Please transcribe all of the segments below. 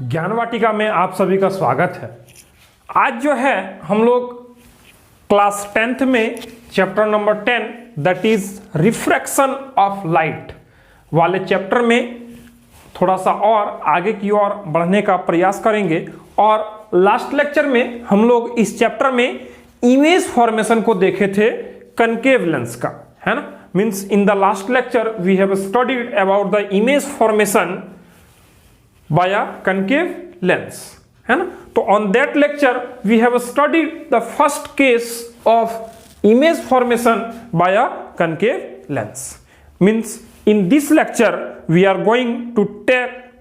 ज्ञान वाटिका में आप सभी का स्वागत है। आज जो है हम लोग क्लास 10th में chapter number 10 that is refraction of light वाले चैप्टर में थोड़ा सा और आगे की ओर बढ़ने का प्रयास करेंगे। और लास्ट लेक्चर में हम लोग इस चैप्टर में इमेज फॉर्मेशन को देखे थे कनकेव लेंस का, है ना। Means in the last lecture we have studied about the image formation by a concave lens, है ना। तो on that lecture we have studied the first case of image formation by a concave lens. Means in this lecture we are going to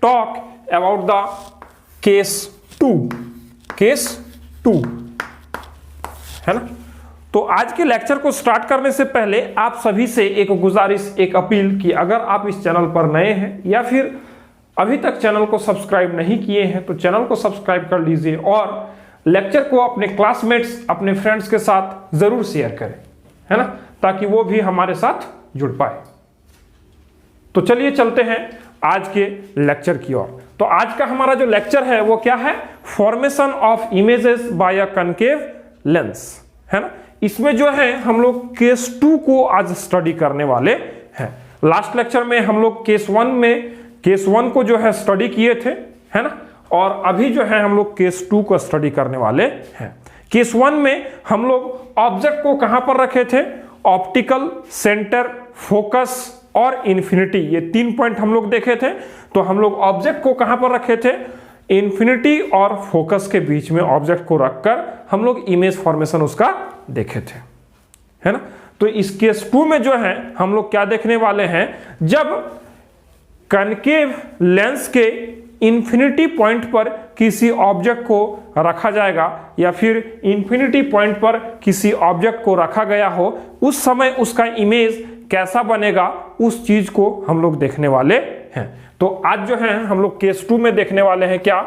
talk about the case 2 है ना। तो आज के lecture को start करने से पहले आप सभी से एक गुजारिश, एक अपील कि अगर आप इस चैनल पर नए हैं या फिर अभी तक चैनल को सब्सक्राइब नहीं किए हैं तो चैनल को सब्सक्राइब कर लीजिए और लेक्चर को अपने क्लासमेट्स, अपने फ्रेंड्स के साथ जरूर शेयर करें, है ना, ताकि वो भी हमारे साथ जुड़ पाए। तो चलिए चलते हैं आज के लेक्चर की ओर। तो आज का हमारा जो लेक्चर है वो क्या है? Formation of images bye a concave lens, है ना। इसमें जो है हम लोग केस 2 को आज स्टडी करने वाले हैं। लास्ट लेक्चर में हम लोग केस 1 को जो है स्टडी किए थे, है ना। और अभी जो है हम लोग केस 2 को स्टडी करने वाले हैं। केस 1 में हम लोग ऑब्जेक्ट को कहां पर रखे थे? ऑप्टिकल, सेंटर, फोकस और इन्फिनिटी, ये 3 पॉइंट हम लोग देखे थे। तो हम लोग ऑब्जेक्ट को कहां पर रखे थे? इन्फिनिटी और फोकस के बीच में ऑब्जेक्ट को रखकर हम लोग इमेज फॉर्मेशन उसका देखे थे, है ना। तो इस केस 2 में जो है हम लोग क्या देखने वाले हैं? जब कनकेव लेंस के इन्फिनिटी पॉइंट पर किसी ऑब्जेक्ट को रखा जाएगा या फिर इन्फिनिटी पॉइंट पर किसी ऑब्जेक्ट को रखा गया हो, उस समय उसका इमेज कैसा बनेगा, उस चीज को हम लोग देखने वाले हैं। तो आज जो है हम लोग केस 2 में देखने वाले हैं क्या?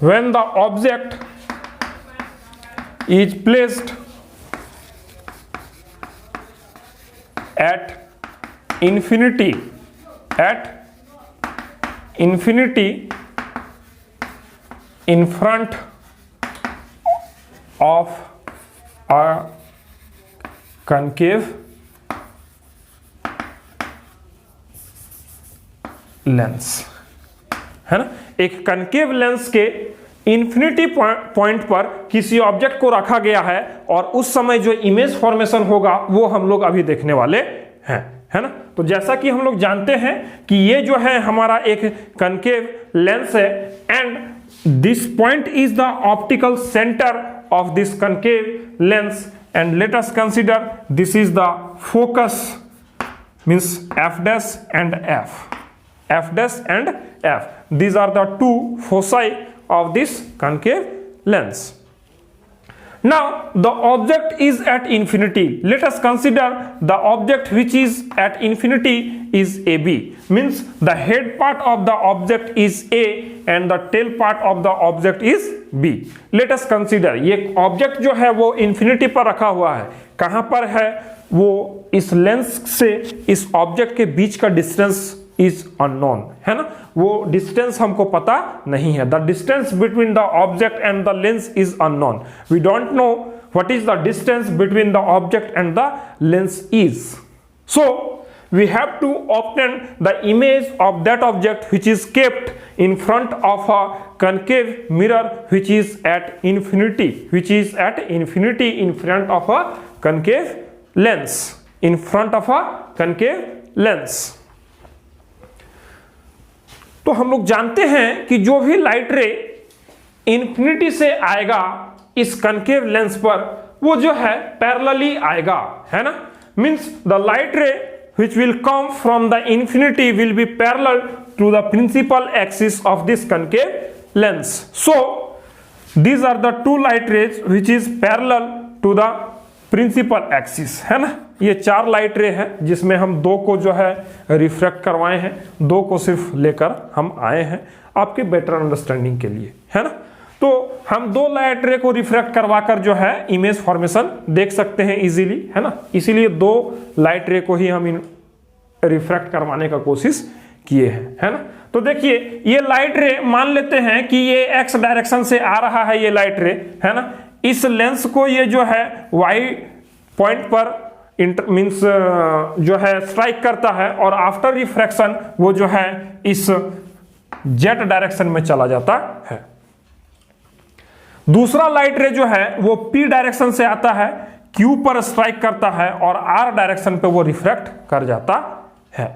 when the object is placed at infinity in front of a concave lens, है ना। एक कनकेव लेंस के इन्फिनिटी पॉइंट पर किसी ऑब्जेक्ट को रखा गया है और उस समय जो इमेज फॉर्मेशन होगा वो हम लोग अभी देखने वाले हैं, है ना। तो जैसा कि हम लोग जानते हैं कि ये जो है हमारा एक कनकेव लेंस है and this point is the optical centre of this concave lens and let us consider this is the focus, means f dash and f dash and f. These are the two foci of this concave lens. Now the object is at infinity. Let us consider the object which is at infinity is AB, means the head part of the object is A and the tail part of the object is B. Let us consider ये object जो है वो infinity पर रखा हुआ है। कहां पर है वो? इस लेंस से इस ऑब्जेक्ट के बीच का डिस्टेंस इज अननोन, है ना। वो डिस्टेंस हमको पता नहीं है। The distance between the object and the lens is unknown. We don't know what is the distance between the object and the lens is. So we have to obtain the image of that object which is kept in front of a concave mirror which is at infinity in front of a concave lens, in front of a concave lens. तो हम लोग जानते हैं कि जो भी light रे infinity से आएगा इस कनकेव लेंस पर वो जो है पैरेलली आएगा, है ना। मींस द लाइट रे which will come from the infinity will be parallel to the principal axis of this concave lens. So these are the two light rays which is parallel to the principal axis, है ना। ये 4 light रे हैं जिसमें हम 2 को जो है रिफ्रैक्ट करवाए हैं, 2 को सिर्फ लेकर हम आए हैं आपके बेटर अंडरस्टैंडिंग के लिए, है ना। तो हम 2 लाइट रे को रिफ्रैक्ट करवाकर जो है इमेज फॉर्मेशन देख सकते हैं इजीली, है ना। इसीलिए 2 लाइट रे को ही हम रिफ्रैक्ट करवाने का कोशिश किए हैं, है ना। तो तो देखिए ये लाइट रे मान लेते हैं कि ये एक्स डायरेक्शन से आ रहा है, ये लाइट रे है ना, इस लेंस को ये जो है वाई पॉइंट पर मींस जो है स्ट्राइक करता है और आफ्टर रिफ्रैक्शन वो जो है इस जेट डायरेक्शन में चला जाता है। दूसरा लाइट रे जो है वो पी डायरेक्शन से आता है, क्यू पर स्ट्राइक करता है और आर डायरेक्शन पे वो रिफ्रैक्ट कर जाता है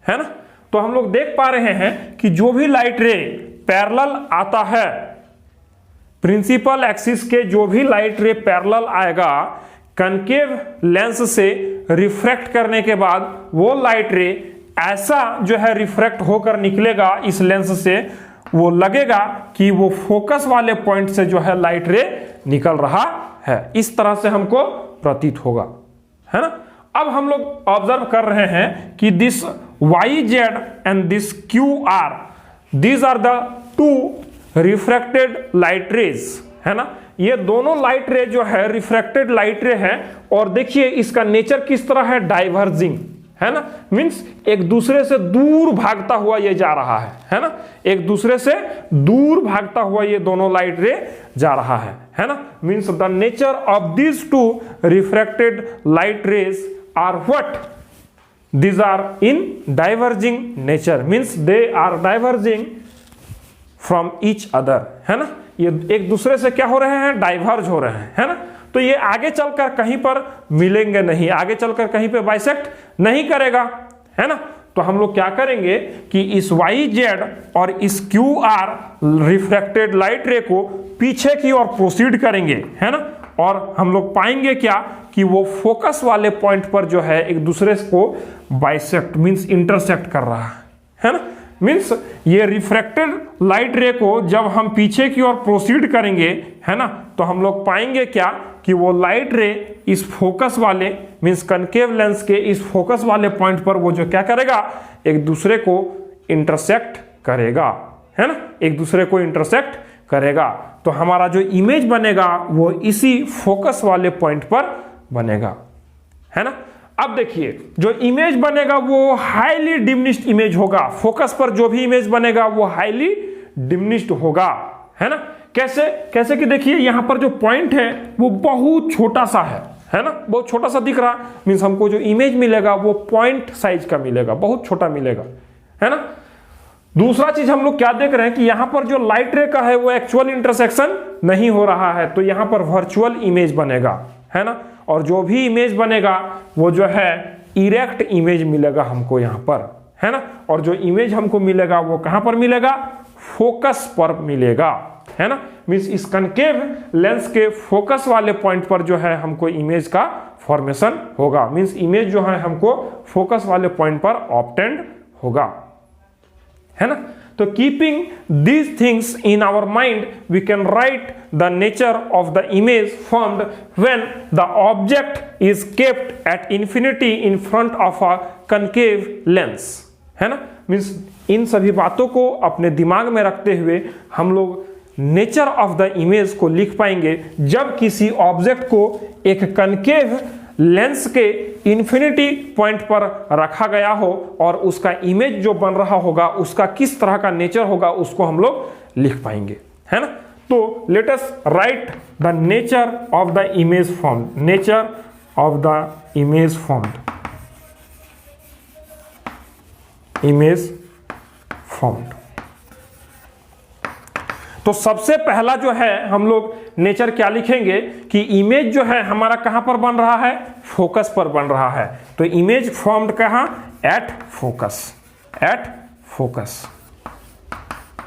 ना। तो हम लोग देख पा रहे हैं कि जो भी लाइट रे पैरेलल आता है, प्रिंसिपल एक्सिस के जो भी लाइट रे पैरेलल आएगा, कनकेव लेंस से रिफ्रैक्ट करने के बाद वो लाइट रे ऐसा जो है रिफ्रैक्ट होकर निकलेगा इस लेंस से, वो लगेगा कि वो फोकस वाले पॉइंट से जो है लाइट रे निकल रहा है। इस तरह से हमको प्रतीत होगा, है ना। अब हम लोग ऑब्जर्व कर रहे हैं कि this Y Z and this Q R, these are the two refracted light rays, है ना। ये दोनों लाइट रे जो है रिफ्रैक्टेड लाइट रे है और देखिए इसका नेचर किस तरह है, डाइवर्जिंग, है ना। मींस एक दूसरे से दूर भागता हुआ ये जा रहा है ना, एक दूसरे से दूर भागता हुआ ये दोनों लाइट रे जा रहा है ना। Means the nature of these two refracted light rays are what, these are in diverging nature, means they are diverging from each other, है ना। ये एक दूसरे से क्या हो रहे हैं, डाइवर्ज हो रहे हैं, है ना। तो ये आगे चलकर कहीं पर मिलेंगे नहीं, आगे चलकर कहीं पे बाइसेक्ट नहीं करेगा, है ना। तो हम लोग क्या करेंगे कि इस वाई जेड और इस क्यू आर रिफ्रैक्टेड लाइट रे को पीछे की ओर प्रोसीड करेंगे, है ना। और हम लोग पाएंगे क्या कि वो फोकस वाले पॉइंट पर जो है एक दूसरे को बाइसेक्ट मींस इंटरसेक्ट कर रहा है ना। मींस ये रिफ्रैक्टेड लाइट रे को जब हम पीछे की ओर प्रोसीड करेंगे, है ना, तो हम लोग पाएंगे क्या कि वो लाइट रे इस फोकस वाले मींस कनकेव लेंस के इस फोकस वाले पॉइंट पर वो जो क्या करेगा, एक दूसरे को इंटरसेक्ट करेगा, है ना, एक दूसरे को इंटरसेक्ट करेगा। तो हमारा जो इमेज बनेगा वो इसी फोकस वाले पॉइंट पर बनेगा, है ना। अब देखिए जो इमेज बनेगा वो हाईली डिमिनिश्ड इमेज होगा, फोकस पर जो भी इमेज बनेगा वो हाईली डिमिनिश्ड होगा, है ना। कैसे कैसे कि देखिए यहां पर जो पॉइंट है वो बहुत छोटा सा है ना, बहुत छोटा सा दिख रहा, मींस हमको जो इमेज मिलेगा वो पॉइंट साइज का मिलेगा, बहुत छोटा मिलेगा, है ना। दूसरा चीज हम लोग क्या देख रहे हैं कि यहां पर जो लाइट रे का है वो एक्चुअल इंटरसेक्शन नहीं हो रहा है, तो यहां पर वर्चुअल इमेज बनेगा, है ना। और जो भी इमेज बनेगा वो जो है इरेक्ट इमेज मिलेगा हमको यहां पर, है ना। और जो इमेज हमको मिलेगा वो कहां पर मिलेगा, फोकस पर मिलेगा, है ना। मींस इस कनकेव लेंस के फोकस वाले पॉइंट पर जो है हमको इमेज का फॉर्मेशन होगा, मींस इमेज जो है हमको फोकस वाले पॉइंट पर ऑब्टेंड होगा, है ना। तो keeping these things in our mind we can write the nature of the image formed when the object is kept at infinity in front of a concave lens, है ना। Means इन सभी बातों को अपने दिमाग में रखते हुए हम लोग नेचर ऑफ द इमेज को लिख पाएंगे जब किसी ऑब्जेक्ट को एक कनकेव लेंस के इंफिनिटी पॉइंट पर रखा गया हो और उसका इमेज जो बन रहा होगा उसका किस तरह का नेचर होगा उसको हम लोग लिख पाएंगे, है ना। तो let us right the nature of the image formed, nature of the image formed, image formed. तो सबसे पहला जो है हम लोग नेचर क्या लिखेंगे कि इमेज जो है हमारा कहां पर बन रहा है, फोकस पर बन रहा है। तो इमेज फॉर्म्ड कहां, एट फोकस, एट फोकस,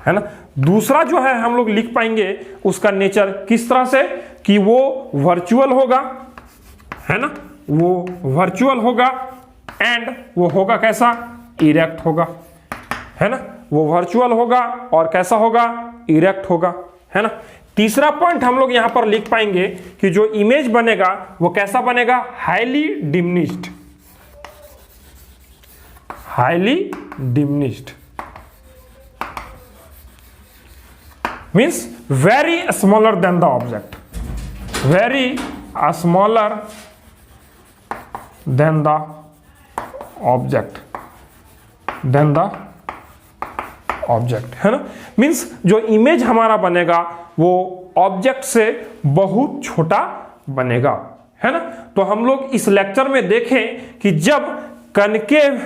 है ना। दूसरा जो है हम लोग लिख पाएंगे उसका नेचर किस तरह से कि वो वर्चुअल होगा, है ना, वो वर्चुअल होगा एंड वो होगा कैसा, इरेक्ट होगा, है ना। वो वर्चुअल होगा और कैसा होगा, इरेक्ट होगा, है ना। तीसरा पॉइंट हम लोग यहां पर लिख पाएंगे कि जो इमेज बनेगा वो कैसा बनेगा, highly diminished, highly diminished means very smaller than the object, very smaller than the object, than the object, है ना। मीन्स जो इमेज हमारा बनेगा वो ऑब्जेक्ट से बहुत छोटा बनेगा, है ना। तो हम लोग इस लेक्चर में देखें कि जब कनकेव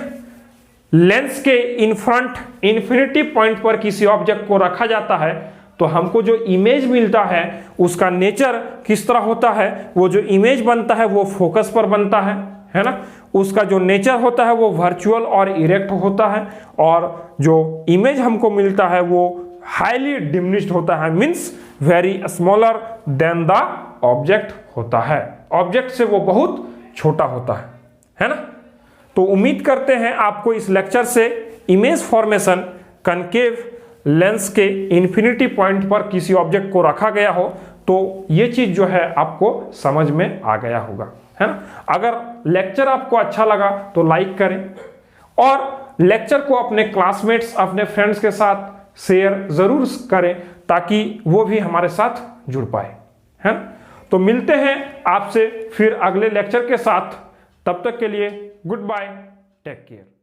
लेंस के इन फ्रंट इन्फिनिटी पॉइंट पर किसी ऑब्जेक्ट को रखा जाता है तो हमको जो इमेज मिलता है उसका नेचर किस तरह होता है। वो जो इमेज बनता है वो फोकस पर बनता है ना। उसका जो नेचर होता है वो वर्चुअल और इरेक्ट होता है, और जो इमेज हमको मिलता है वो हाईली डिमिनिश्ड होता है, means very smaller than the object होता है। ऑब्जेक्ट से वो बहुत छोटा होता है ना। तो उम्मीद करते हैं आपको इस लेक्चर से इमेज फॉर्मेशन कनकेव लेंस के इन्फिनिटी पॉइंट पर किसी ऑब्जेक्ट को रखा गया हो तो ये चीज जो है आपको समझ में आ गया होगा, है ना। अगर लेक्चर आपको अच्छा लगा तो लाइक करें और लेक्चर को अपने क्लासमेट्स अपने फ्रेंड्स के साथ शेयर जरूर करें ताकि वो भी हमारे साथ जुड़ पाए, है ना। तो मिलते हैं आपसे फिर अगले लेक्चर के साथ, तब तक के लिए गुड बाय, टेक केयर।